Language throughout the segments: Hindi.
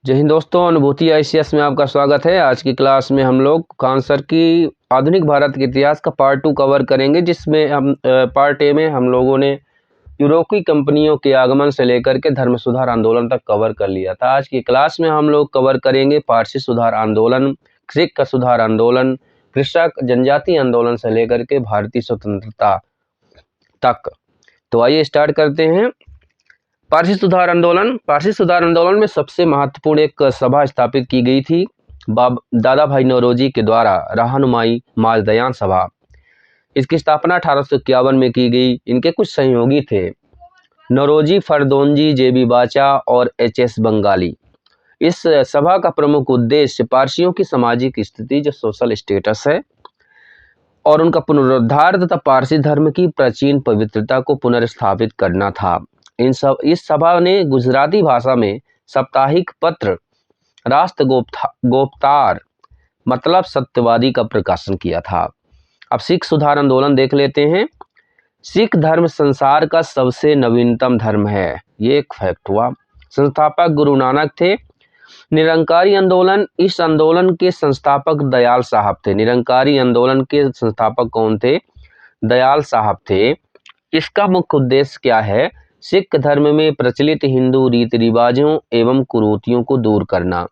जय हिंद दोस्तों, अनुभूति ICS में आपका स्वागत है। आज की क्लास में हम लोग खान सर की आधुनिक भारत के इतिहास का पार्ट 2 कवर करेंगे, जिसमें हम पार्ट ए में हम लोगों ने यूरोपीय कंपनियों के आगमन से लेकर के धर्म सुधार आंदोलन तक कवर कर लिया था। आज की क्लास में हम लोग कवर करेंगे पारसी सुधार आंदोलन, सिख सुधार आंदोलन, कृषक जनजाति आंदोलन से लेकर के भारतीय स्वतंत्रता तक। तो आइए स्टार्ट करते हैं। पारसी सुधार आंदोलन में सबसे महत्वपूर्ण एक सभा स्थापित की गई थी दादा भाई नौरोजी के द्वारा, रहनुमाई माजदयान सभा। इसकी स्थापना 1851 में की गई। इनके कुछ सहयोगी थे, नौरोजी फरदोंजी, JB बाचा और HS बंगाली। इस सभा का प्रमुख उद्देश्य पारसियों की सामाजिक स्थिति, जो सोशल स्टेटस है, और उनका पुनरुद्धार तथा पारसी धर्म की प्राचीन पवित्रता को पुनर्स्थापित करना था। इस सभा ने गुजराती भाषा में साप्ताहिक पत्र राष्ट्र गोप्तार मतलब सत्यवादी का प्रकाशन किया था। अब सिख सुधार आंदोलन देख लेते हैं। सिख धर्म संसार का सबसे नवीनतम धर्म है, ये एक फैक्ट हुआ। संस्थापक गुरु नानक थे। निरंकारी आंदोलन, इस आंदोलन के संस्थापक दयाल साहब थे। निरंकारी आंदोलन के संस्थापक कौन थे? दयाल साहब थे। इसका मुख्य उद्देश्य क्या है? सिख धर्म में प्रचलित हिंदू रीति रिवाजों एवं कुरीतियों को दूर करना।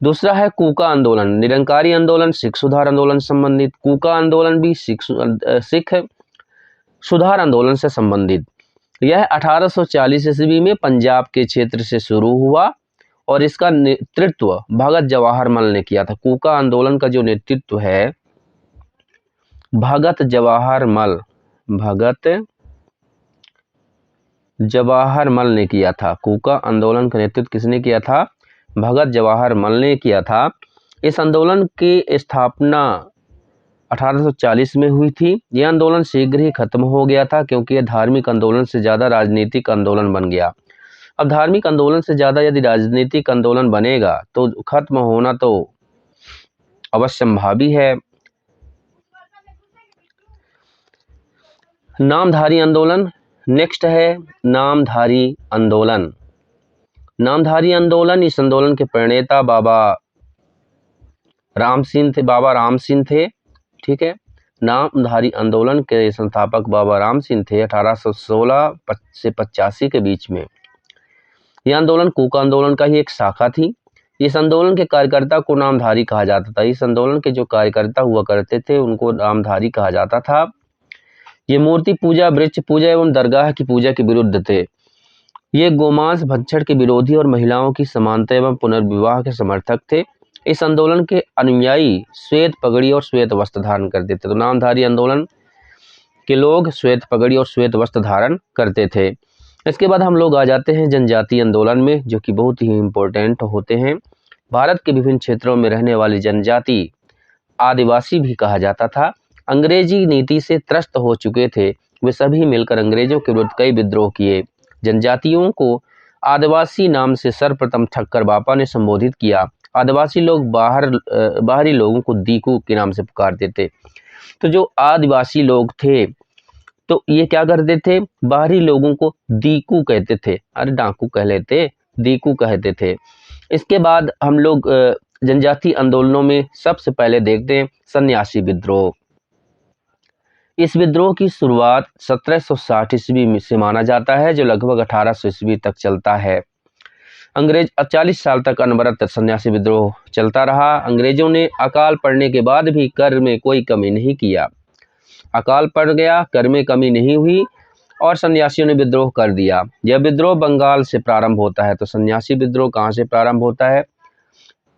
दूसरा है कूका आंदोलन। निरंकारी आंदोलन सिख सुधार आंदोलन संबंधित, कूका आंदोलन भी सिख सुधार आंदोलन से संबंधित। यह 1840 ईस्वी में पंजाब के क्षेत्र से शुरू हुआ और इसका नेतृत्व भगत जवाहर मल ने किया था। कूका आंदोलन का जो नेतृत्व है भगत जवाहर मल ने किया था। कूका आंदोलन का नेतृत्व किसने किया था? भगत जवाहर मल ने किया था। इस आंदोलन की स्थापना 1840 में हुई थी। यह आंदोलन शीघ्र ही खत्म हो गया था, क्योंकि यह धार्मिक आंदोलन से ज़्यादा राजनीतिक आंदोलन बन गया। अब धार्मिक आंदोलन से ज़्यादा यदि राजनीतिक आंदोलन बनेगा तो खत्म होना तो अवश्यंभावी है। नामधारी आंदोलन नेक्स्ट है। नामधारी आंदोलन, इस आंदोलन के प्रणेता बाबा राम सिंह थे। ठीक है, नामधारी आंदोलन के संस्थापक बाबा राम सिंह थे 1816 से 85 के बीच में। यह आंदोलन कूका आंदोलन का ही एक शाखा थी। इस आंदोलन के कार्यकर्ता को नामधारी कहा जाता था। इस आंदोलन के जो कार्यकर्ता हुआ करते थे उनको नामधारी कहा जाता था। ये मूर्ति पूजा, वृक्ष पूजा एवं दरगाह की पूजा के विरुद्ध थे। ये गोमांस भक्षण के विरोधी और महिलाओं की समानता एवं पुनर्विवाह के समर्थक थे। इस आंदोलन के अनुयायी श्वेत पगड़ी और श्वेत वस्त्र धारण करते थे। तो नामधारी आंदोलन के लोग श्वेत पगड़ी और श्वेत वस्त्र धारण करते थे। इसके बाद हम लोग आ जाते हैं जनजाति आंदोलन में, जो कि बहुत ही इम्पोर्टेंट होते हैं। भारत के विभिन्न क्षेत्रों में रहने वाली जनजाति, आदिवासी भी कहा जाता था, अंग्रेजी नीति से त्रस्त हो चुके थे। वे सभी मिलकर अंग्रेजों के विरुद्ध कई विद्रोह किए। जनजातियों को आदिवासी नाम से सर्वप्रथम ठक्कर बापा ने संबोधित किया। आदिवासी लोग बाहरी लोगों को दीकू के नाम से पुकारते थे। तो जो आदिवासी लोग थे तो ये क्या करते थे? बाहरी लोगों को दीकू कहते थे। अरे डाकू कह लेते, दीकू कहते थे। इसके बाद हम लोग जनजाति आंदोलनों में सबसे पहले देखते हैं सन्यासी विद्रोह। इस विद्रोह की शुरुआत 1760 ईस्वी से माना जाता है, जो लगभग 1800 ईस्वी तक चलता है। 40 साल तक अनवरत सन्यासी विद्रोह चलता रहा। अंग्रेजों ने अकाल पड़ने के बाद भी कर में कोई कमी नहीं किया। अकाल पड़ गया, कर में कमी नहीं हुई और सन्यासियों ने विद्रोह कर दिया। यह विद्रोह बंगाल से प्रारंभ होता है। तो सन्यासी विद्रोह कहाँ से प्रारंभ होता है?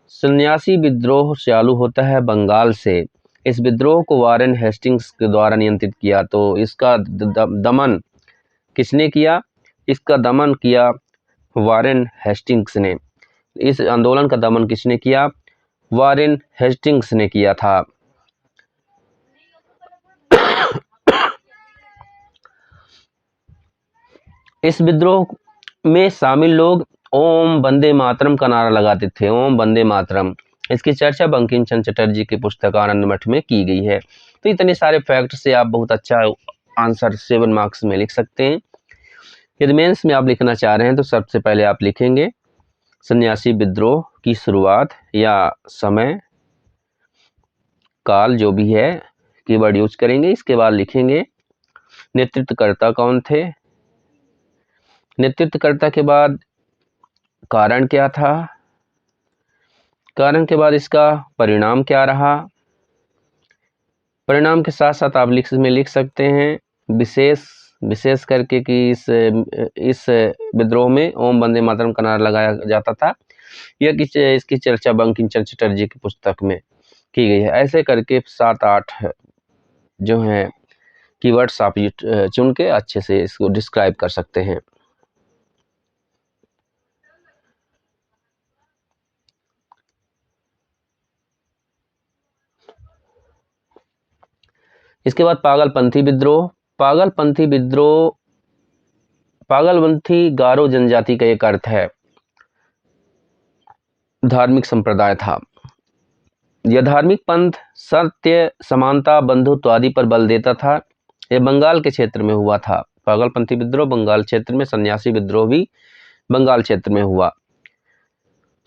सन्यासी विद्रोह चालू होता है बंगाल से। इस विद्रोह को वारेन हेस्टिंग्स के द्वारा नियंत्रित किया। तो इसका दमन किसने किया? इसका दमन किया वारेन हेस्टिंग्स ने। इस आंदोलन का दमन किसने किया? वारेन हेस्टिंग्स ने किया था। इस विद्रोह में शामिल लोग ओम वंदे मातरम का नारा लगाते थे। ओम वंदे मातरम। इसकी चर्चा बंकिम चंद्र चटर्जी की पुस्तक आनंद मठ में की गई है। तो इतने सारे फैक्ट से आप बहुत अच्छा आंसर 7 मार्क्स में लिख सकते हैं। यदि मेंस में आप लिखना चाह रहे हैं तो सबसे पहले आप लिखेंगे सन्यासी विद्रोह की शुरुआत या समय काल जो भी है कीवर्ड यूज करेंगे। इसके बाद लिखेंगे नेतृत्वकर्ता कौन थे। नेतृत्वकर्ता के बाद कारण क्या था, कारण के बाद इसका परिणाम क्या रहा, परिणाम के साथ साथ आप लिख सकते हैं विशेष करके कि इस विद्रोह में ओम वंदे मातरम का नारा लगाया जाता था। यह इसकी चर्चा बंकिम चंद्र चटर्जी की पुस्तक में की गई है। ऐसे करके 7-8 जो हैं कीवर्ड्स आप चुन के अच्छे से इसको डिस्क्राइब कर सकते हैं। इसके बाद पागलपंथी विद्रोह। पागलपंथी गारो जनजाति का एक अर्थ है धार्मिक संप्रदाय था। यह धार्मिक पंथ सत्य, समानता, बंधुत्व आदि पर बल देता था। यह बंगाल के क्षेत्र में हुआ था। पागलपंथी विद्रोह बंगाल क्षेत्र में, सन्यासी विद्रोह भी बंगाल क्षेत्र में हुआ।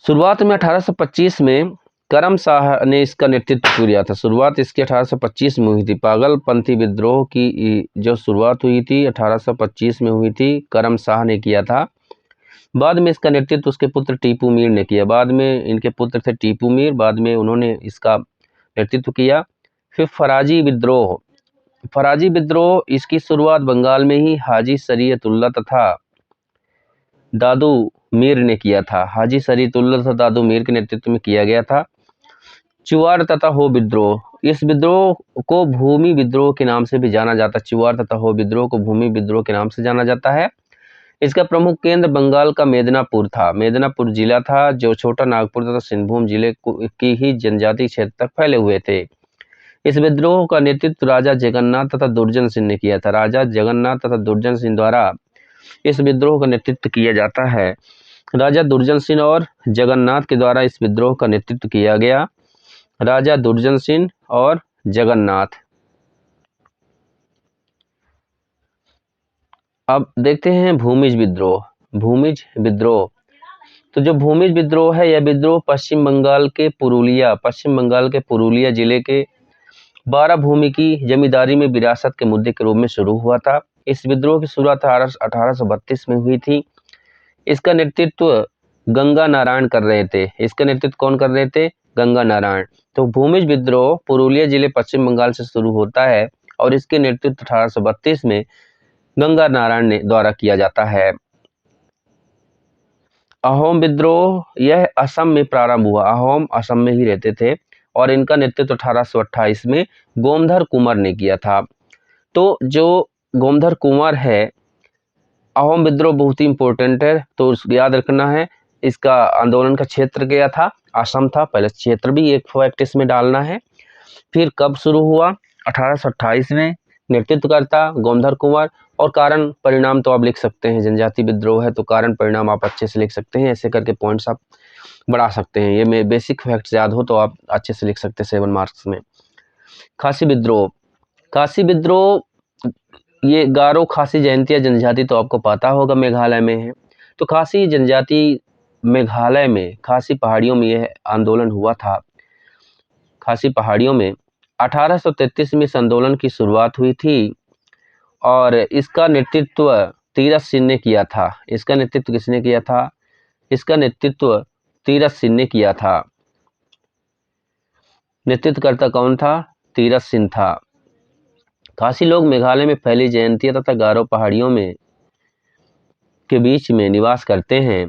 शुरुआत में 1825 में करम शाह ने इसका नेतृत्व किया था। शुरुआत इसकी 1825 में हुई थी। पागलपंथी विद्रोह की जो शुरुआत हुई थी 1825 में हुई थी, करम शाह ने किया था। बाद में इसका नेतृत्व उसके पुत्र टीपू मीर ने किया। बाद में इनके पुत्र थे टीपू मीर, बाद में उन्होंने इसका नेतृत्व किया। फिर फराजी विद्रोह। फराजी विद्रोह इसकी शुरुआत बंगाल में ही हाजी शरीयतुल्लाह तथा दादू मीर ने किया था। हाजी शरीयतुल्लाह तथा दादू मीर के नेतृत्व में किया गया था। चुवार तथा हो विद्रोह। इस विद्रोह को भूमि विद्रोह के नाम से भी जाना जाता है। चुवार तथा हो विद्रोह को भूमि विद्रोह के नाम से जाना जाता है। इसका प्रमुख केंद्र बंगाल का मेदिनीपुर था। मेदिनीपुर जिला था जो छोटा नागपुर तथा सिंहभूम जिले की ही जनजातीय क्षेत्र तक फैले हुए थे। इस विद्रोह का नेतृत्व राजा जगन्नाथ तथा दुर्जन सिंह ने किया था। राजा जगन्नाथ तथा दुर्जन सिंह द्वारा इस विद्रोह का नेतृत्व किया जाता है। राजा दुर्जन सिंह और जगन्नाथ के द्वारा इस विद्रोह का नेतृत्व किया गया। राजा दुर्जन सिंह और जगन्नाथ। अब देखते हैं भूमिज विद्रोह। भूमिज विद्रोह, तो जो भूमिज विद्रोह है, यह विद्रोह पश्चिम बंगाल के पुरुलिया जिले के 12 भूमि की जमींदारी में विरासत के मुद्दे के रूप में शुरू हुआ था। इस विद्रोह की शुरुआत 1832 में हुई थी। इसका नेतृत्व गंगा नारायण कर रहे थे। इसका नेतृत्व कौन कर रहे थे? गंगा नारायण। तो भूमिज विद्रोह पुरुलिया जिले पश्चिम बंगाल से शुरू होता है और इसके नेतृत्व 1832 में गंगा नारायण ने द्वारा किया जाता है। अहोम विद्रोह, यह असम में प्रारंभ हुआ। अहोम असम में ही रहते थे और इनका नेतृत्व 1828 में गोमधर कुंवर ने किया था। तो जो गोमधर कुंवर है, अहोम विद्रोह बहुत ही इंपॉर्टेंट है, तो याद रखना है। इसका आंदोलन का क्षेत्र क्या था? असम था। पहले क्षेत्र भी एक फैक्ट इसमें डालना है। फिर कब शुरू हुआ? 1828 में। नेतृत्वकर्ता गोमधर कुंवर। और कारण परिणाम तो आप लिख सकते हैं, जनजाति विद्रोह है तो कारण परिणाम आप अच्छे से लिख सकते हैं। ऐसे करके पॉइंट्स आप बढ़ा सकते हैं। ये में बेसिक फैक्ट्स याद हो तो आप अच्छे से लिख सकते हैं 7 मार्क्स में। खासी विद्रोह। खासी विद्रोह, ये गारो खासी जयंतिया जनजाति तो आपको पता होगा मेघालय में है। तो खासी जनजाति मेघालय में खासी पहाड़ियों में यह आंदोलन हुआ था। खासी पहाड़ियों में 1833 में इस आंदोलन की शुरुआत हुई थी और इसका नेतृत्व तीरथ सिंह ने किया था। इसका नेतृत्व किसने किया था? इसका नेतृत्व तीरथ सिंह ने किया था। नेतृत्वकर्ता कौन था? तीरथ सिंह था। खासी लोग मेघालय में फैली जयंतिया तथा गारो पहाड़ियों में के बीच में निवास करते हैं।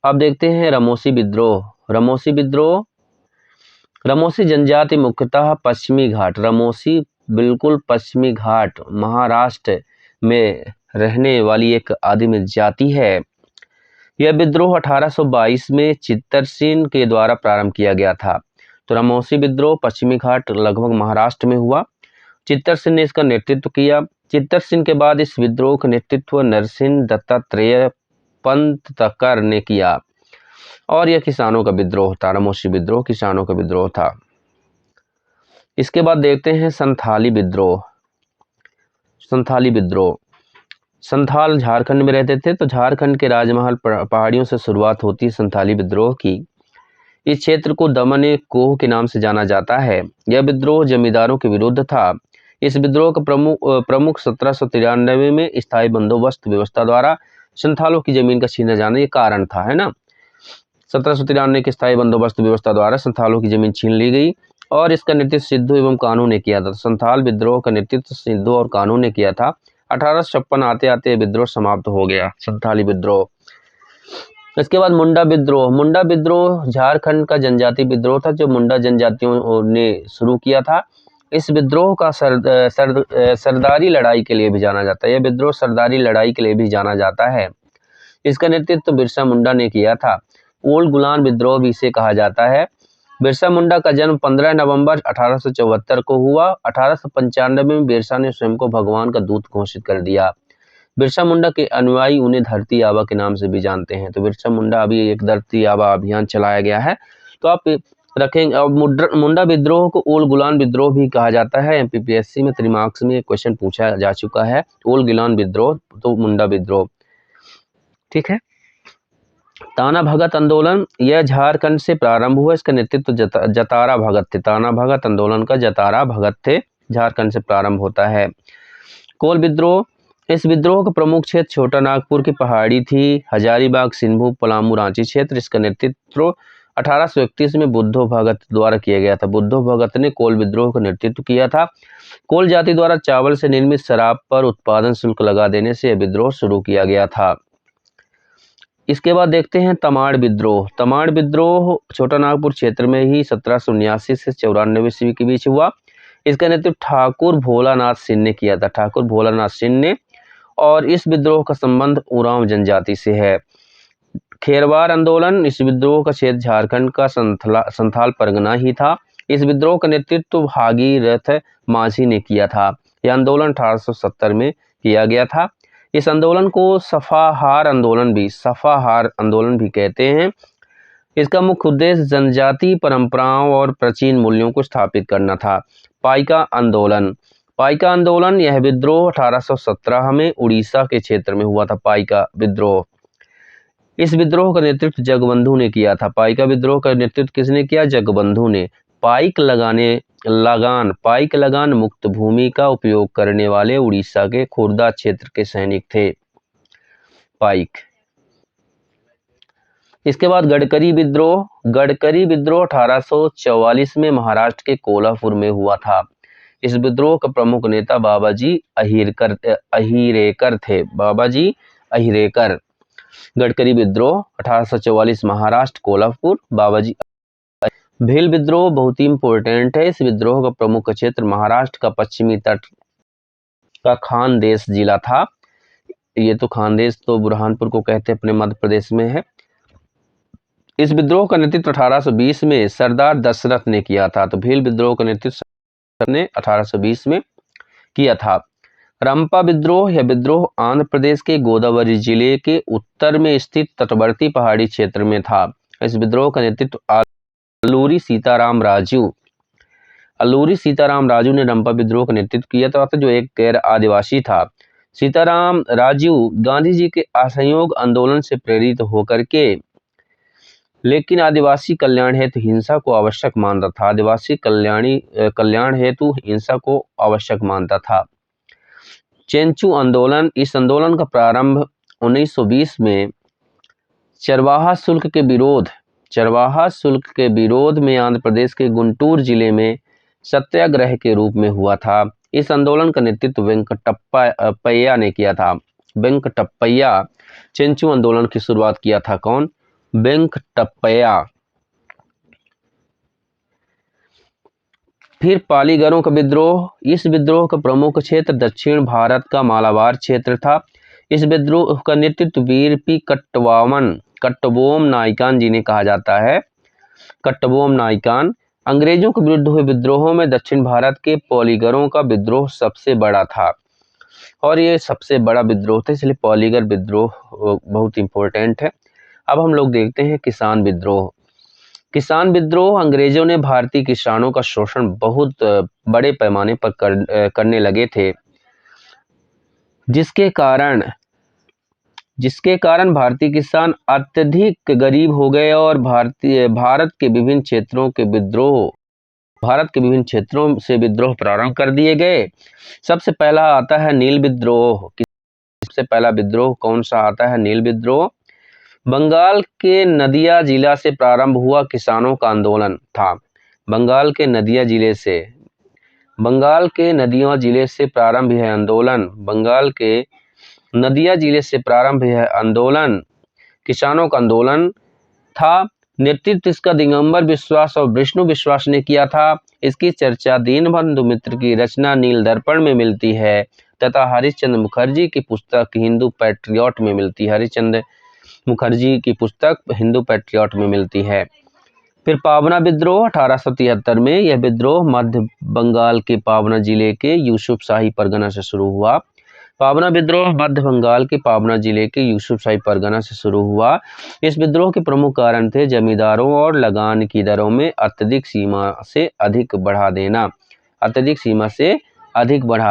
अब देखते हैं रमोसी विद्रोह। रमोसी विद्रोह, रमोसी जनजाति मुख्यतः पश्चिमी घाट, रमोसी बिल्कुल पश्चिमी घाट महाराष्ट्र में रहने वाली एक आदिम जाति है। यह विद्रोह 1822 में चित्तर सिंह के द्वारा प्रारंभ किया गया था। तो रमोसी विद्रोह पश्चिमी घाट लगभग महाराष्ट्र में हुआ। चित्तर सिंह ने इसका नेतृत्व किया। चित्तर सिंह के बाद इस विद्रोह का नेतृत्व नरसिंह दत्तात्रेय पंत तकर ने किया और यह किसानों का विद्रोह था। रमोसी विद्रोह किसानों का विद्रोह था। इसके बाद देखते हैं संथाली विद्रोह। संथाली विद्रोह, संथाल झारखंड में रहते थे। तो झारखंड के राजमहल पहाड़ियों से शुरुआत होती है संथाली विद्रोह की। इस क्षेत्र को दमन-ए-कोह के नाम से जाना जाता है। यह विद्रोह जमींदारों के विरुद्ध था। इस विद्रोह का प्रमुख 1793 में स्थायी बंदोबस्त व्यवस्था द्वारा संथालों की जमीन का छीना जाना ये कारण था, है ना। 1793 के स्थायी बंदोबस्त व्यवस्था द्वारा संथालों की जमीन छीन ली गई और इसका नेतृत्व सिद्धू एवं कान्हू ने किया था। संथाल विद्रोह का नेतृत्व सिद्धू और कान्हू ने किया था। 1856 आते आते विद्रोह समाप्त हो गया, संथाली विद्रोह। इसके बाद मुंडा विद्रोह। मुंडा विद्रोह झारखंड का जनजातीय विद्रोह था जो मुंडा जनजातियों ने शुरू किया था। इस विद्रोह का सरदारी लड़ाई के लिए भी जाना जाता है। यह विद्रोह सरदारी लड़ाई के लिए भी जाना जाता है। इसका नेतृत्व बिरसा मुंडा ने किया था। ओल्ड गुलान विद्रोह भी इसे कहा जाता है। बिरसा मुंडा का जन्म 15 नवंबर 1874 को हुआ। 1895 में बिरसा ने स्वयं को भगवान का दूत घोषित कर दिया। बिरसा मुंडा के अनुयायी उन्हें धरती आबा के नाम से भी जानते हैं। तो बिरसा मुंडा अभी एक धरती आबा अभियान चलाया गया है, तो आप रखेंगे। अब मुंडा विद्रोह को ओल्ड गुलान विद्रोह भी कहा जाता है। एमपीपीएससी में 3 मार्क्स में क्वेश्चन पूछा जा चुका है। ओल्ड गुलान विद्रोह तो मुंडा विद्रोह, ठीक है। ताना भगत आंदोलन, यह झारखंड से प्रारंभ हुआ। इसका नेतृत्व जतारा भगत थे। ताना भगत आंदोलन का जतारा भगत थे। झारखंड से प्रारंभ होता है। कोल विद्रोह, इस विद्रोह का प्रमुख क्षेत्र छोटा नागपुर की पहाड़ी थी। हजारीबाग, सिंभू, पलामू, रांची क्षेत्र। इसका नेतृत्व 1831 में बुद्धो भगत द्वारा किया गया था। बुद्धो भगत ने कोल विद्रोह का नेतृत्व किया था। कोल जाति द्वारा चावल से निर्मित शराब पर उत्पादन शुल्क लगा देने से यह विद्रोह शुरू किया गया था। इसके बाद देखते हैं तमाड़ विद्रोह। तमाड़ विद्रोह छोटा नागपुर क्षेत्र में ही 1779 से 94 ईस्वी के बीच हुआ। इसका नेतृत्व ठाकुर भोलानाथ सिंह ने किया था। ठाकुर भोलानाथ सिंह ने, और इस विद्रोह का संबंध उरांव जनजाति से है। खेरवार आंदोलन, इस विद्रोह का क्षेत्र झारखंड का संथाल परगना ही था। इस विद्रोह का नेतृत्व भागीरथ माझी ने किया था। यह आंदोलन 1870 में किया गया था। इस आंदोलन को सफाहार आंदोलन भी कहते हैं। इसका मुख्य उद्देश्य जनजातीय परंपराओं और प्राचीन मूल्यों को स्थापित करना था। पाइका आंदोलन, यह विद्रोह 1817 में उड़ीसा के क्षेत्र में हुआ था। पाइका विद्रोह, इस विद्रोह का नेतृत्व जगबंधु ने किया था। पाइका विद्रोह का नेतृत्व किसने किया? जगबंधु ने। पाइक लगान मुक्त भूमि का उपयोग करने वाले उड़ीसा के खुर्दा क्षेत्र के सैनिक थे पाइक। इसके बाद गडकरी विद्रोह। 1844 में महाराष्ट्र के कोल्हापुर में हुआ था। इस विद्रोह का प्रमुख नेता बाबाजी अहिरेकर थे। बाबाजी अहिरेकर। गडकरी विद्रोह 1844 महाराष्ट्र कोल्हापुर, बाबाजी। भील विद्रोह बहुत ही इंपॉर्टेंट है। इस विद्रोह का प्रमुख क्षेत्र महाराष्ट्र का पश्चिमी तट का खानदेश जिला था। ये तो खानदेश तो बुरहानपुर को कहते हैं, अपने मध्य प्रदेश में है। इस विद्रोह का नेतृत्व 1820 में सरदार दशरथ ने किया था। तो भील विद्रोह का नेतृत्व ने 1820 में किया था। रंपा विद्रोह, यह विद्रोह आंध्र प्रदेश के गोदावरी जिले के उत्तर में स्थित तटवर्ती पहाड़ी क्षेत्र में था। इस विद्रोह का नेतृत्व अल्लूरी सीताराम राजू ने रंपा विद्रोह का नेतृत्व किया था, जो एक गैर आदिवासी था। सीताराम राजू गांधी जी के असहयोग आंदोलन से प्रेरित होकर के, लेकिन आदिवासी कल्याण हेतु हिंसा को आवश्यक मानता था। आदिवासी कल्याण हेतु हिंसा को आवश्यक मानता था। चेंचू आंदोलन, इस आंदोलन का प्रारंभ 1920 में चरवाहा शुल्क के विरोध में आंध्र प्रदेश के गुंटूर जिले में सत्याग्रह के रूप में हुआ था। इस आंदोलन का नेतृत्व वेंकटप्पय्या ने किया था। वेंकटप्पय्या चेंचू आंदोलन की शुरुआत किया था। कौन? वेंकटप्पय्या। फिर पालीगरों का विद्रोह। इस विद्रोह का प्रमुख क्षेत्र दक्षिण भारत का मालाबार क्षेत्र था। इस विद्रोह का नेतृत्व वीर पी कट्टबोम नाइकान जी ने कहा जाता है। कट्टबोम नाइकान। अंग्रेजों के विरुद्ध हुए विद्रोहों में दक्षिण भारत के पालीगरों का विद्रोह सबसे बड़ा था, और ये सबसे बड़ा विद्रोह था, इसलिए पालीगर विद्रोह बहुत इंपॉर्टेंट है। अब हम लोग देखते हैं किसान विद्रोह। किसान विद्रोह, अंग्रेजों ने भारतीय किसानों का शोषण बहुत बड़े पैमाने पर करने लगे थे। जिसके कारण भारतीय किसान अत्यधिक गरीब हो गए और भारत के विभिन्न क्षेत्रों से विद्रोह प्रारंभ कर दिए गए। सबसे पहला आता है नील विद्रोह। सबसे पहला विद्रोह कौन सा आता है? नील विद्रोह। बंगाल के नदिया जिला से प्रारंभ हुआ किसानों का आंदोलन था। बंगाल के नदिया जिले से प्रारंभ यह आंदोलन। बंगाल के नदिया जिले से प्रारंभ यह आंदोलन किसानों का आंदोलन था। नेतृत्व इसका दिगंबर विश्वास और विष्णु विश्वास ने किया था। इसकी चर्चा दीनबंधु मित्र की रचना नील दर्पण में मिलती है तथा हरिश्चंद्र मुखर्जी की पुस्तक हिंदू पैट्रियट में मिलती है। हरिश्चंद्र मुखर्जी की पुस्तक हिंदू पैट्रियट में मिलती है। फिर पावना विद्रोह 1873 में। यह विद्रोह मध्य बंगाल के पावना जिले के यूसुफशाही परगना से शुरू हुआ। पावना विद्रोह मध्य बंगाल के पावना जिले के यूसुफशाही परगना से शुरू हुआ। इस विद्रोह के प्रमुख कारण थे जमींदारों और लगान की दरों में अत्यधिक सीमा से अधिक बढ़ा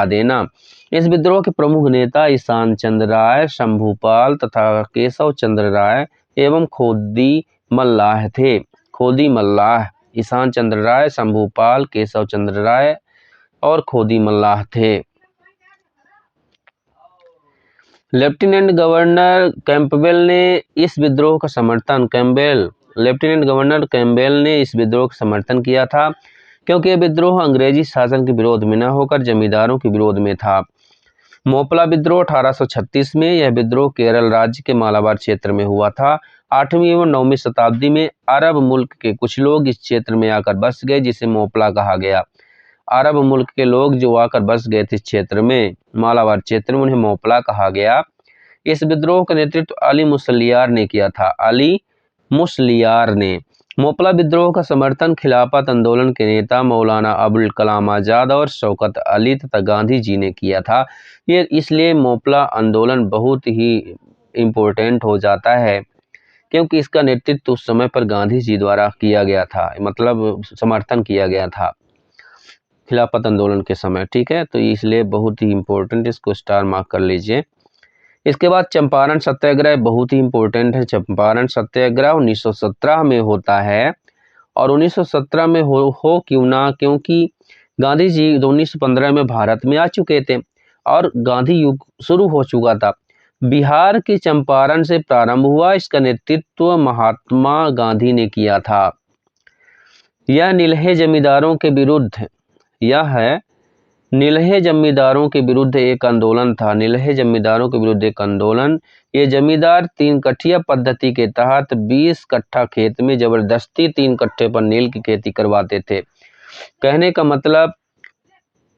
देना। इस विद्रोह के प्रमुख नेता ईशान चंद्र राय, शंभूपाल तथा केशव चंद्र राय एवं खोदी मल्लाह थे। ईशान चंद्र राय, शंभूपाल, केशव चंद्र राय और खोदी मल्लाह थे। लेफ्टिनेंट गवर्नर कैंपबेल ने इस विद्रोह का समर्थन किया था क्योंकि यह विद्रोह अंग्रेजी शासन के विरोध में न होकर जमींदारों के विरोध में था। मोपला विद्रोह 1836 में। यह विद्रोह केरल राज्य के मालाबार क्षेत्र में हुआ था। 8वीं एवं 9वीं शताब्दी में अरब मुल्क के कुछ लोग इस क्षेत्र में आकर बस गए, जिसे मोपला कहा गया। अरब मुल्क के लोग जो आकर बस गए थे इस क्षेत्र में, मालाबार क्षेत्र में, उन्हें मोपला कहा गया। इस विद्रोह का नेतृत्व अली मुसलियार ने किया था। मोपला विद्रोह का समर्थन खिलाफत आंदोलन के नेता मौलाना अबुल कलाम आजाद और शौकत अली तथा गांधी जी ने किया था। ये इसलिए मोपला आंदोलन बहुत ही इम्पोर्टेंट हो जाता है क्योंकि इसका नेतृत्व उस समय पर गांधी जी द्वारा किया गया था, मतलब समर्थन किया गया था खिलाफत आंदोलन के समय। ठीक है, तो इसलिए बहुत ही इम्पोर्टेंट, इसको स्टार मार्क कर लीजिए। इसके बाद चंपारण सत्याग्रह बहुत ही इम्पोर्टेंट है। चंपारण सत्याग्रह 1917 में होता है और 1917 में हो क्यों ना, क्योंकि गांधी जी 1915 में भारत में आ चुके थे और गांधी युग शुरू हो चुका था। बिहार के चंपारण से प्रारंभ हुआ। इसका नेतृत्व महात्मा गांधी ने किया था। यह नीलहे जमींदारों के विरुद्ध एक आंदोलन था। ये जमींदार 3 कट्ठिया पद्धति के तहत 20 कट्ठा खेत में जबरदस्ती 3 कट्ठे पर नील की खेती करवाते थे। कहने का मतलब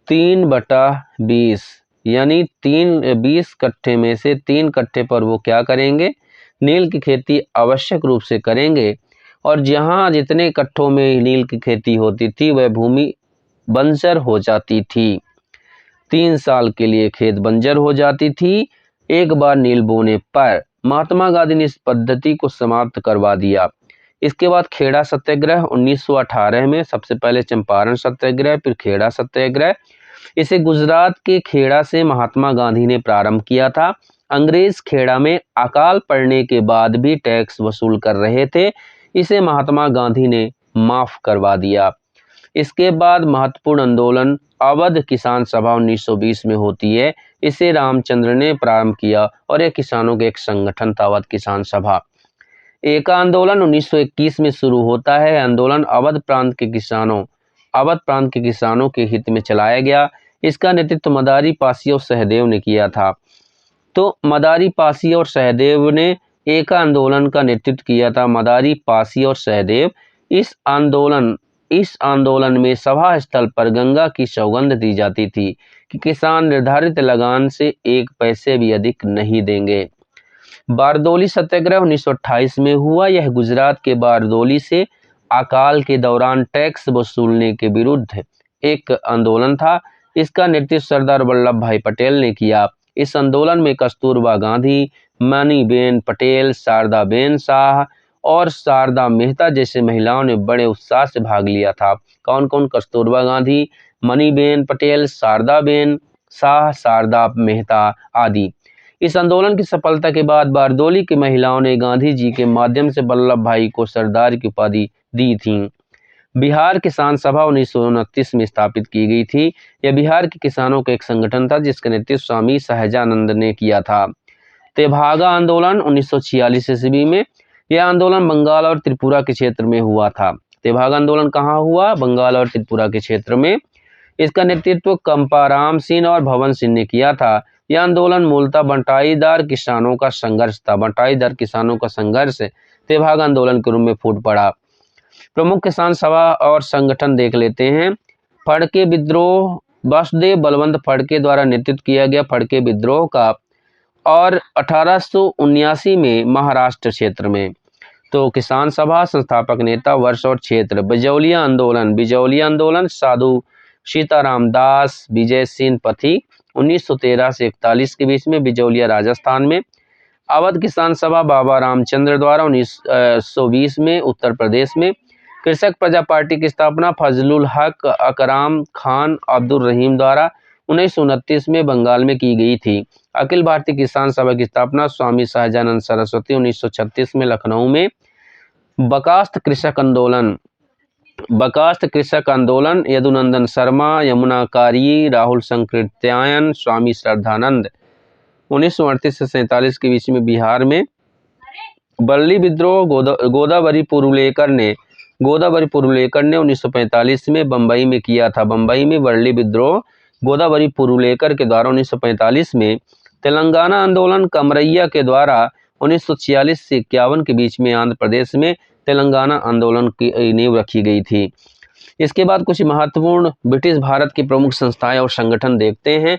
3/20 यानी 20 कट्ठे में से 3 कट्ठे पर वो क्या करेंगे? नील की खेती आवश्यक रूप से करेंगे। और जहाँ जितने कट्ठों में नील की खेती होती थी वह भूमि बंजर हो जाती थी। 3 साल के लिए खेत बंजर हो जाती थी एक बार नील बोने पर। महात्मा गांधी ने इस पद्धति को समाप्त करवा दिया। इसके बाद खेड़ा सत्याग्रह 1918 में। सबसे पहले चंपारण सत्याग्रह, फिर खेड़ा सत्याग्रह। इसे गुजरात के खेड़ा से महात्मा गांधी ने प्रारंभ किया था। अंग्रेज खेड़ा में अकाल पड़ने के बाद भी टैक्स वसूल कर रहे थे। इसे महात्मा गांधी ने माफ करवा दिया। इसके बाद महत्वपूर्ण आंदोलन अवध किसान सभा 1920 में होती है। इसे रामचंद्र ने प्रारंभ किया और यह किसानों के एक संगठन था, अवध किसान सभा। एका आंदोलन 1921 में शुरू होता है। आंदोलन अवध प्रांत के किसानों के हित में चलाया गया। इसका नेतृत्व मदारी पासी और सहदेव ने किया था। तो मदारी पासी और सहदेव ने एका आंदोलन का नेतृत्व किया था। मदारी पासी और सहदेव। इस आंदोलन में सभा स्थल पर गंगा की सौगंध दी जाती थी कि किसान निर्धारित लगान से 1 पैसे भी अधिक नहीं देंगे। बारदोली सत्याग्रह 1928 में हुआ। यह गुजरात के बारदोली से अकाल के दौरान टैक्स वसूलने के विरुद्ध एक आंदोलन था। इसका नेतृत्व सरदार वल्लभ भाई पटेल ने किया। इस आंदोलन में कस्तूरबा गांधी, मणिबेन पटेल, शारदाबेन शाह और शारदा मेहता जैसे महिलाओं ने बड़े उत्साह से भाग लिया था। कौन कौन? कस्तूरबा गांधी, मणिबेन पटेल, शारदाबेन शाह शारदा मेहता आदि। इस आंदोलन की सफलता के बाद बारदोली की महिलाओं ने गांधी जी के माध्यम से वल्लभ भाई को सरदार की उपाधि दी थी। बिहार किसान सभा 1929 में स्थापित की गई थी। यह बिहार के किसानों का एक संगठन था जिसका नेतृत्व स्वामी सहजानंद ने किया था। तेभागा आंदोलन 1946 ईस्वी में, यह आंदोलन बंगाल और त्रिपुरा के क्षेत्र में हुआ था। तेभागा आंदोलन कहाँ हुआ? बंगाल और त्रिपुरा के क्षेत्र में। इसका नेतृत्व कंपाराम सिंह और भवन सिंह ने किया था। यह आंदोलन मूलतः बंटाईदार किसानों का संघर्ष था। बंटाईदार किसानों का संघर्ष तेभागा आंदोलन के रूप में फूट पड़ा। प्रमुख किसान सभा और संगठन देख लेते हैं। फड़के विद्रोह वासुदेव बलवंत फड़के द्वारा नेतृत्व किया गया फड़के विद्रोह का, और 1879 में महाराष्ट्र क्षेत्र में। तो किसान सभा, संस्थापक नेता, वर्ष और क्षेत्र। बिजौलिया आंदोलन साधु सीताराम दास विजय सिंह पथिक 1913 से 41 के बीच में, बिजौलिया राजस्थान में। अवध किसान सभा बाबा रामचंद्र द्वारा 1920 में, उत्तर प्रदेश में। कृषक प्रजा पार्टी की स्थापना फजलुल हक अकराम खान अब्दुल रहीम द्वारा 1929 में बंगाल में की गई थी। अखिल भारतीय किसान सभा की स्थापना स्वामी सहजानंद सरस्वती 1936 में लखनऊ में। बकास्त कृषक आंदोलन यदुनंदन शर्मा, यमुना कारी, राहुल संकृत्यायन, स्वामी श्रद्धानंद 1938 से 47 के बीच में बिहार में। बरली विद्रोह गोदावरी पुरुलेकर ने 1945 में बंबई में किया था। बंबई में बरली विद्रोह गोदावरी पुरुलेकर के द्वारा 1945 में। तेलंगाना आंदोलन कमरैया के द्वारा 1946 से 51 के बीच में आंध्र प्रदेश में तेलंगाना आंदोलन की नींव रखी गई थी। इसके बाद कुछ महत्वपूर्ण ब्रिटिश भारत की प्रमुख संस्थाएं और संगठन देखते हैं।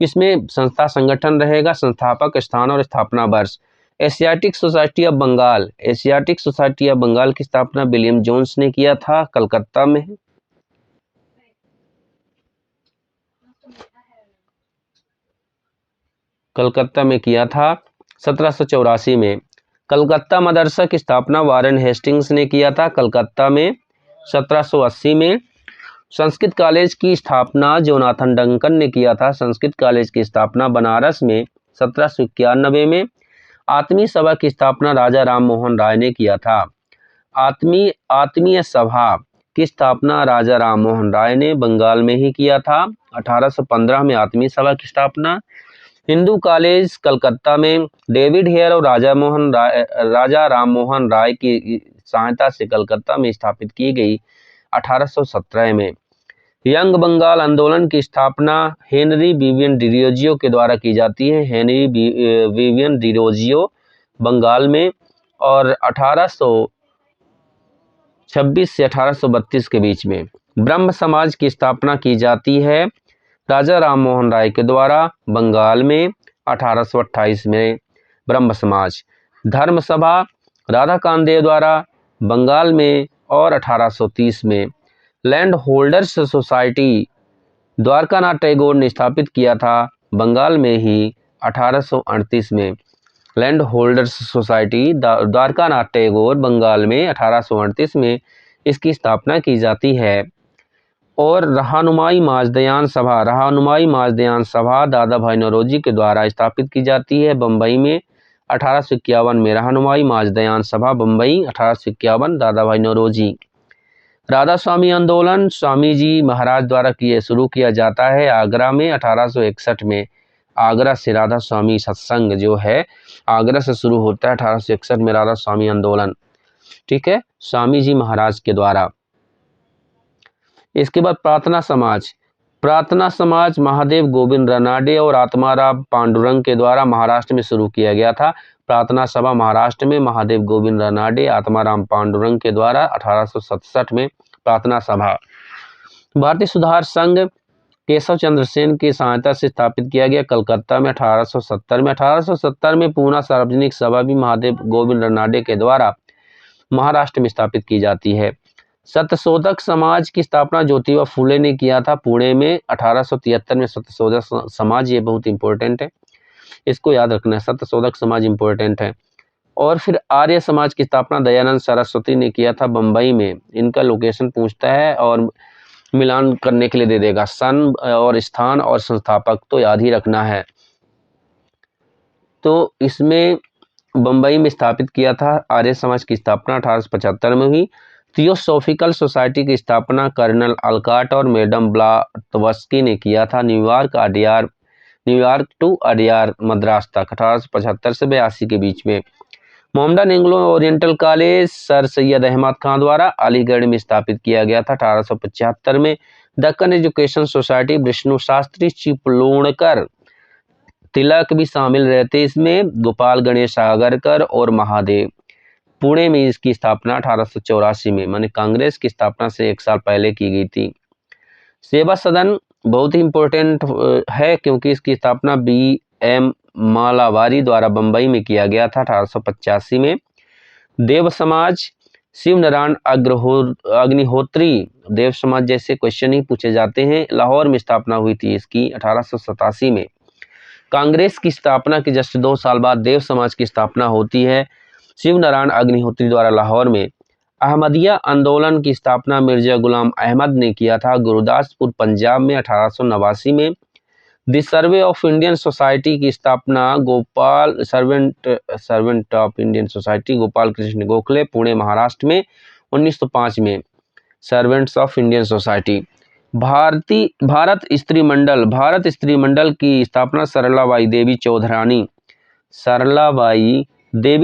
इसमें संस्था संगठन रहेगा, संस्थापक स्थान और स्थापना वर्ष। एशियाटिक सोसाइटी ऑफ बंगाल की स्थापना विलियम जोन्स ने किया था, कलकत्ता में किया था 1784 में। कलकत्ता मदरसा की स्थापना वारेन हेस्टिंग्स ने किया था, कलकत्ता में 1780 में। संस्कृत कॉलेज की स्थापना जोनाथन डंकन ने किया था। संस्कृत कॉलेज की स्थापना बनारस में 1791 में। आत्मीय सभा की स्थापना राजा राम मोहन राय ने किया था। आत्मीय सभा की स्थापना राजा राम मोहन राय ने बंगाल में ही किया था। 1815 में आत्मीय सभा की स्थापना। हिंदू कॉलेज कलकत्ता में डेविड हेयर और राजा राम मोहन राय की सहायता से कलकत्ता में स्थापित की गई 1817 में। यंग बंगाल आंदोलन की स्थापना हेनरी विवियन डिरोजियो के द्वारा की जाती है। हेनरी विवियन डिरोजियो बंगाल में, और 1826 से 1832 के बीच में। ब्रह्म समाज की स्थापना की जाती है राजा राम मोहन राय के द्वारा बंगाल में 1828 में। ब्रह्म समाज। धर्म सभा राधा कामदेव द्वारा बंगाल में और 1830 में। Land Holders Society Dwarkanath Tagore ने स्थापित किया था बंगाल में ही 1838 में। Land Holders Society Dwarkanath Tagore Bengal में 1838 में इसकी स्थापना की जाती है। और रहनुमाई माजदयान सभा दादा भाई नौरोजी के द्वारा स्थापित की जाती है बंबई में 1851 में। रहनुमाई माजदयान सभा बंबई 1851, दादा भाई नौरोजी। राधा स्वामी आंदोलन स्वामी जी महाराज द्वारा शुरू किया जाता है आगरा में 1861 में। आगरा से राधा स्वामी सत्संग जो है आगरा से शुरू होता है 1861 में राधा स्वामी आंदोलन, ठीक है, स्वामी जी महाराज के द्वारा। इसके बाद प्रार्थना समाज महादेव गोविंद रानाडे और आत्माराम पांडुरंग के द्वारा महाराष्ट्र में शुरू किया गया था। प्रार्थना सभा महाराष्ट्र में महादेव गोविंद रानाडे, आत्माराम पांडुरंग के द्वारा 1867 में प्रार्थना सभा। भारतीय सुधार संघ केशव चंद्र सेन की सहायता से स्थापित किया गया कलकत्ता में 1870 में। 1870 में पूना सार्वजनिक सभा भी महादेव गोविंद रानाडे के द्वारा महाराष्ट्र में स्थापित की जाती है। सत्यशोधक समाज की स्थापना ज्योतिबा फूले ने किया था पुणे में 1873 में। सत्यशोधक समाज, ये बहुत इंपॉर्टेंट है, इसको याद रखना है, सत्यशोधक समाज इंपॉर्टेंट है। और फिर आर्य समाज की स्थापना दयानंद सरस्वती ने किया था बंबई में। इनका लोकेशन पूछता है और मिलान करने के लिए दे देगा। सन और स्थान और संस्थापक तो याद ही रखना है। तो इसमें बम्बई में स्थापित किया था। आर्य समाज की स्थापना 1875 में हुई। थियोसॉफिकल सोसाइटी की स्थापना कर्नल अलकाट और मैडम ब्लावत्स्की ने किया था। न्यूयॉर्क टू अडियार मद्रास तक 1875 से 82 के बीच में। Mohammedan Anglo Oriental College Sir Syed Ahmad Khan द्वारा अलीगढ़ में स्थापित किया गया था 1875 में। दक्कन एजुकेशन सोसाइटी विष्णु शास्त्री चिपलूणकर तिलक भी शामिल रहते इसमें। गोपाल गणेश सागरकर और महादेव। पुणे में इसकी स्थापना 1884 में, माने कांग्रेस की स्थापना से 1 साल पहले की गई थी। सेवा सदन बहुत ही इंपॉर्टेंट है क्योंकि इसकी स्थापना B.M. मालावारी द्वारा बंबई में किया गया था 1885 में। देव समाज शिव नारायण अग्निहोत्री देव समाज जैसे क्वेश्चन ही पूछे जाते हैं। लाहौर में स्थापना हुई थी इसकी 1887 में। कांग्रेस की स्थापना के जस्ट 2 साल बाद देव समाज की स्थापना होती है शिव नारायण अग्निहोत्री द्वारा लाहौर में। अहमदिया आंदोलन की स्थापना मिर्जा गुलाम अहमद ने किया था गुरदासपुर पंजाब में 1889 में। The survey of Indian society की स्थापना servant of Indian society Gopal Krishna Gokhale Pune Maharashtra में 1905 में। Servants of Indian society. Bharat स्त्री मंडल की स्थापना सरलाबाई देवी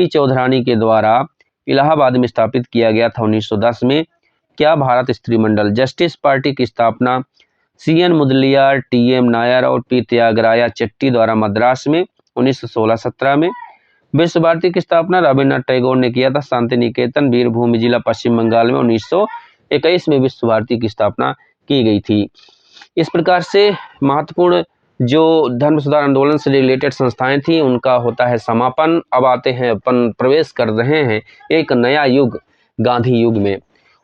चौधरानी के द्वारा इलाहाबाद में स्थापित किया गया था 1910 में। क्या भारत स्त्री मंडल। जस्टिस पार्टी की स्थापना CN मुदलियार, TM नायर और P त्यागराया चट्टी द्वारा मद्रास में 1916-17 में। विश्व भारती की स्थापना रविन्द्रनाथ टैगोर ने किया था शांति निकेतन वीरभूमि जिला पश्चिम बंगाल में 1921 में विश्व भारती की स्थापना की गई थी। इस प्रकार से महत्वपूर्ण जो धर्म सुधार आंदोलन से रिलेटेड संस्थाएं थी उनका होता है समापन। अब आते हैं अपन प्रवेश कर रहे हैं एक नया युग गांधी युग में।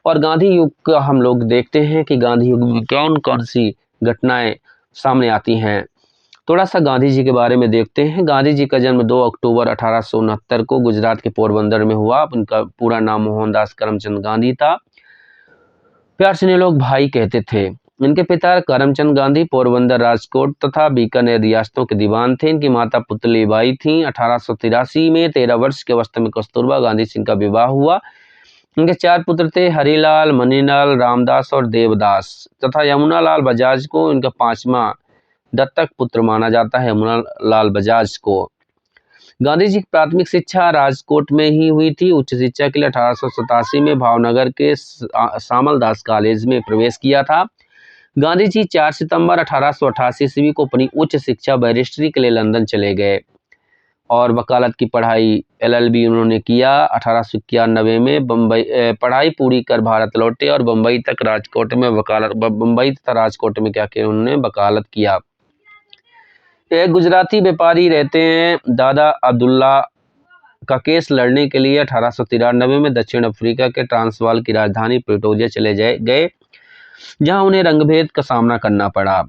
और गांधी युग का हम लोग देखते हैं कि गांधी युग में कौन कौन सी घटनाएं सामने आती हैं। थोड़ा सा गांधी जी के बारे में देखते हैं। गांधी जी का जन्म 2 अक्टूबर 1869 को गुजरात के पोरबंदर में हुआ। उनका पूरा नाम मोहनदास करमचंद गांधी था। प्यार से इन्हें लोग भाई कहते थे। इनके पिता करमचंद गांधी पोरबंदर, राजकोट तथा बीकानेर रियासतों के दीवान थे। इनकी माता पुतलीबाई थीं। 1883 में 13 वर्ष की अवस्था में कस्तूरबा गांधी सिंह का विवाह हुआ। इनके 4 पुत्र थे, हरिलाल, मनीलाल, रामदास और देवदास तथा यमुनालाल बजाज को इनका 5वां दत्तक पुत्र माना जाता है, यमुनालाल बजाज को। गांधी जी की प्राथमिक शिक्षा राजकोट में ही हुई थी। उच्च शिक्षा के लिए 1887 में भावनगर के सामलदास कॉलेज में प्रवेश किया था। गांधी जी 4 सितंबर 1888 ईस्वी को अपनी उच्च शिक्षा बैरिस्ट्री के लिए लंदन चले गए और वकालत की पढ़ाई LLB उन्होंने किया। 1891 में बम्बई पढ़ाई पूरी कर भारत लौटे और बम्बई तथा राजकोट में क्या किया उन्होंने वकालत किया। एक गुजराती व्यापारी रहते हैं दादा अब्दुल्ला का केस लड़ने के लिए 1893 में दक्षिण अफ्रीका के ट्रांसवाल की राजधानी प्रिटोरिया चले गए, जहां उन्हें रंगभेद का सामना करना पड़ा।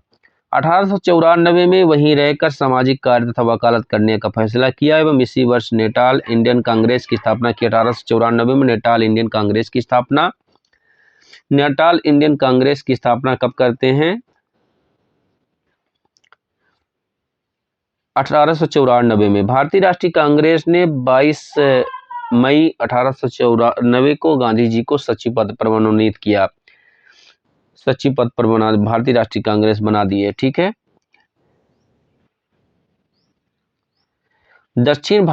1894 में वहीं रहकर सामाजिक कार्य तथा वकालत करने का फैसला किया एवं इसी वर्ष नेटाल इंडियन कांग्रेस की स्थापना की। 1894 में नेटाल इंडियन कांग्रेस की स्थापना कब करते हैं? 1894 में। भारतीय राष्ट्रीय कांग्रेस ने 22 मई 1894 को गांधी जी को सचिव पद पर मनोनीत किया। सचिव पद पर भारतीय राष्ट्रीय कांग्रेस बना दिए। ठीक है। दक्षिण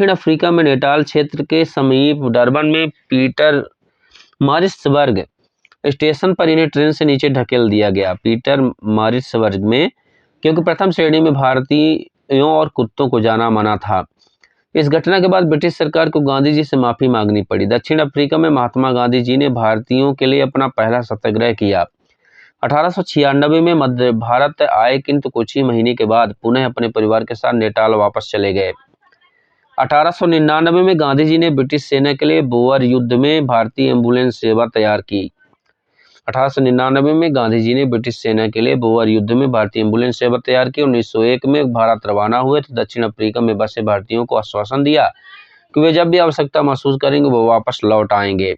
अफ्रीका में नेटाल क्षेत्र के समीप डरबन में पीटर मारिट्सबर्ग स्टेशन पर इन्हें ट्रेन से नीचे ढकेल दिया गया। पीटर मारिट्सबर्ग में, क्योंकि प्रथम श्रेणी में भारतीयों और कुत्तों को जाना मना था। इस घटना के बाद ब्रिटिश सरकार को गांधी जी से माफी मांगनी पड़ी। दक्षिण अफ्रीका में महात्मा गांधी जी ने भारतीयों के लिए अपना पहला सत्याग्रह किया। 1896 में मध्य भारत आए, किंतु कुछ ही महीने के बाद पुनः अपने परिवार के साथ नेटाल वापस चले गए। 1899 में गांधी जी ने ब्रिटिश सेना के लिए बोअर युद्ध में भारतीय एम्बुलेंस सेवा तैयार की। 1899 में गांधी जी ने ब्रिटिश सेना के लिए बोअर युद्ध में भारतीय एम्बुलेंस सेवा तैयार की। 1901 में भारत रवाना हुए तो दक्षिण अफ्रीका में बसे भारतीयों को आश्वासन दिया कि वे जब भी आवश्यकता महसूस करेंगे वो वापस लौट आएंगे।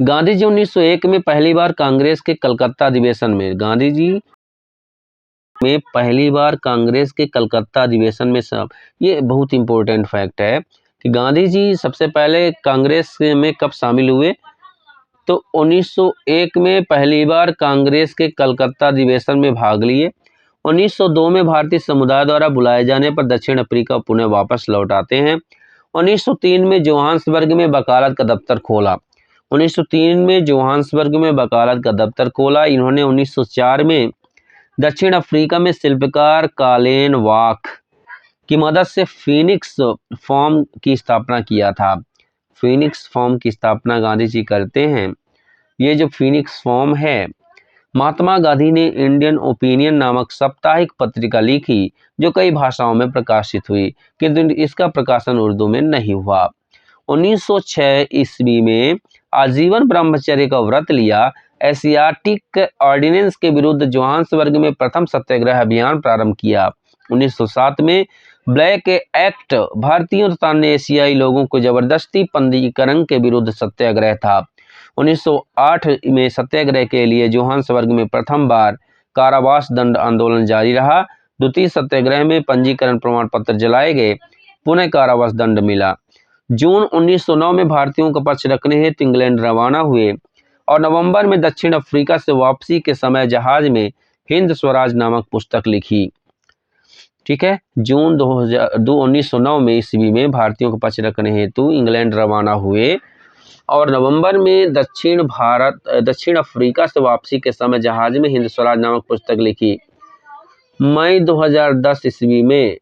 गांधी जी 1901 में पहली बार कांग्रेस के कलकत्ता अधिवेशन में, गांधी जी में पहली बार कांग्रेस के कलकत्ता अधिवेशन में सब, ये बहुत इंपॉर्टेंट फैक्ट है कि गांधी जी सबसे पहले कांग्रेस में कब शामिल हुए, तो 1901 में पहली बार कांग्रेस के कलकत्ता अधिवेशन में भाग लिए। 1902 में भारतीय समुदाय द्वारा बुलाए जाने पर दक्षिण अफ्रीका पुनः वापस लौट आते हैं। 1903 में जोहान्सबर्ग में वकालत का दफ्तर खोला। 1903 में जोहान्सबर्ग में वकालत का दफ्तर खोला। इन्होंने 1904 में दक्षिण अफ्रीका में शिल्पकार कालेन वाक की मदद से फीनिक्स फॉर्म की स्थापना किया था। फीनिक्स फॉर्म की स्थापना गांधी जी करते हैं। ये जो फीनिक्स फॉर्म है, महात्मा गांधी ने इंडियन ओपिनियन नामक साप्ताहिक पत्रिका लिखी जो कई भाषाओं में प्रकाशित हुई, किंतु इसका प्रकाशन उर्दू में नहीं हुआ। 1906 ईस्वी में आजीवन ब्रह्मचर्य का व्रत लिया। एशियाटिक ऑर्डिनेंस के विरुद्ध जोहान्सबर्ग में प्रथम सत्याग्रह अभियान प्रारंभ किया। 1907 में ब्लैक एक्ट भारतीयों तथा अन्य एशियाई लोगों को जबरदस्ती पंजीकरण के विरुद्ध सत्याग्रह था। 1908 में सत्याग्रह के लिए जोहान्सबर्ग में प्रथम बार कारावास दंड आंदोलन जारी रहा। द्वितीय सत्याग्रह में पंजीकरण प्रमाण पत्र जलाए गए, पुनः कारावास दंड मिला। जून 1909 में भारतीयों का पक्ष रखने हेतु इंग्लैंड रवाना हुए और नवंबर में दक्षिण अफ्रीका से वापसी के समय जहाज में हिंद स्वराज नामक पुस्तक लिखी। ठीक है, जून 1909 में ईस्वी में भारतीयों का पक्ष रखने हेतु इंग्लैंड रवाना हुए और नवंबर में दक्षिण अफ्रीका से वापसी के समय जहाज में हिंद स्वराज नामक पुस्तक लिखी। मई 2010 ईस्वी में